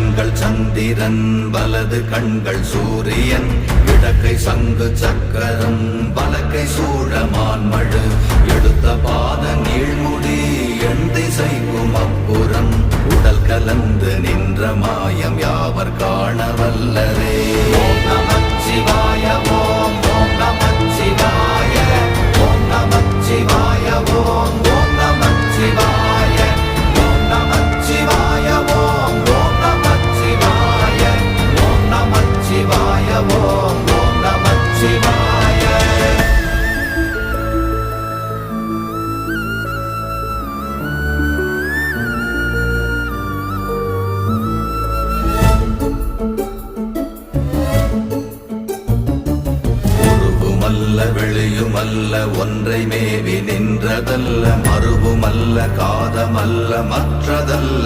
கண்கள் சந்திரன் வலது கண்கள் சூரியன் இடக்கை சங்கு சக்கரம் வலக்கை சூழமான்மழு எடுத்த பாத நீழ்முடி எண் திசைக்கும் அப்புறம் உடல் கலந்து நின்ற மாயம் யாவர் காண வல்லரே. ஓம் நமச்சிவாய ஓம் ஓம் நமச்சிவாய ஓம் நமச்சிவாய ஓம் ஓம் நமச்சிவாய ஓம் நமச்சிவாய ஓம் ஓம் நமச்சிவாய ஓம் நமச்சிவாய ஓம் ஓம் நமச்சிவாய. வெளியுமல்ல ஒன்றை மேவி நின்றதல்ல மறுவுமல்ல காதமல்ல மற்றதல்ல